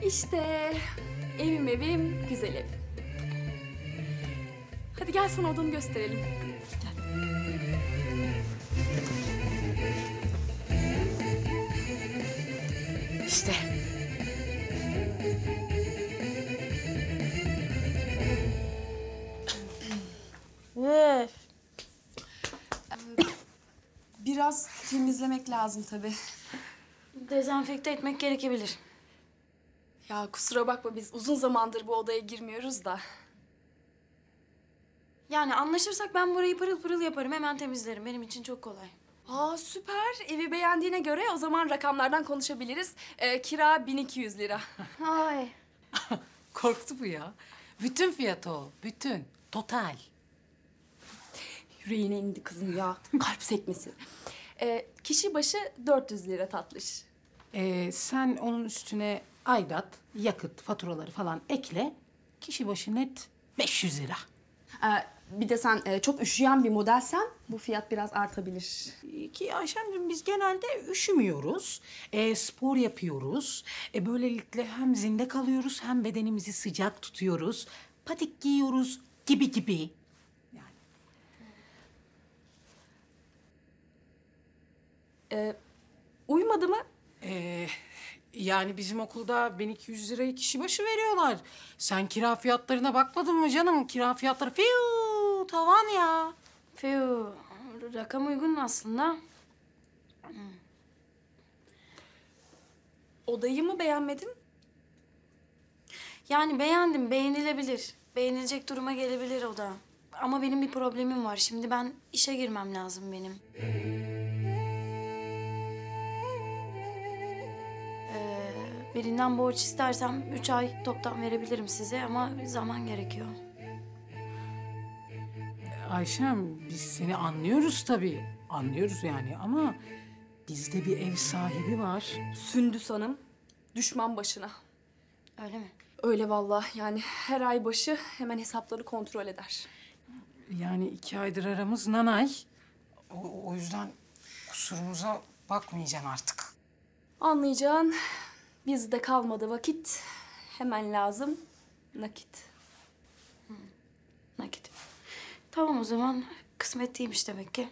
İşte evim, güzel ev. Hadi gel sana odanı gösterelim. Gel. İşte. Biraz temizlemek lazım tabii. Dezenfekte etmek gerekebilir. Ya kusura bakma biz uzun zamandır bu odaya girmiyoruz da. Yani anlaşırsak ben burayı pırıl pırıl yaparım. Hemen temizlerim. Benim için çok kolay. Aa süper. Evi beğendiğine göre o zaman rakamlardan konuşabiliriz. Kira 1200 lira. Ay. Korktu bu ya. Bütün fiyatı o. Bütün. Total. Yüreğine indi kızın ya. Kalp sekmesi. Kişi başı 400 lira tatlış. Sen onun üstüne aidat, yakıt, faturaları falan ekle. Kişi başı net 500 lira. Bir de sen çok üşüyen bir modelsen bu fiyat biraz artabilir. Ki Ayşemciğim biz genelde üşümüyoruz. Spor yapıyoruz. Böylelikle hem zinde kalıyoruz hem bedenimizi sıcak tutuyoruz. Patik giyiyoruz gibi. Uymadı mı? Yani bizim okulda 1200 lirayı kişi başı veriyorlar. Sen kira fiyatlarına bakmadın mı canım? Kira fiyatları fiu tavan ya. Fiu. Rakam uygun aslında. Odayı mı beğenmedin? Yani beğendim. Beğenilebilir. Beğenilecek duruma gelebilir o da. Ama benim bir problemim var. Şimdi ben işe girmem lazım benim. Birinden borç istersem 3 ay toptan verebilirim size ama zaman gerekiyor. Ayşem biz seni anlıyoruz tabii. Anlıyoruz yani ama bizde bir ev sahibi var. Sündüs Hanım, düşman başına. Öyle mi? Öyle vallahi yani her ay başı hemen hesapları kontrol eder. Yani 2 aydır aramız nanay. O yüzden kusurumuza bakmayacaksın artık. Anlayacağın bizde kalmadı vakit. Hemen lazım nakit. Nakit. Tamam o zaman kısmet değilmiş demek ki.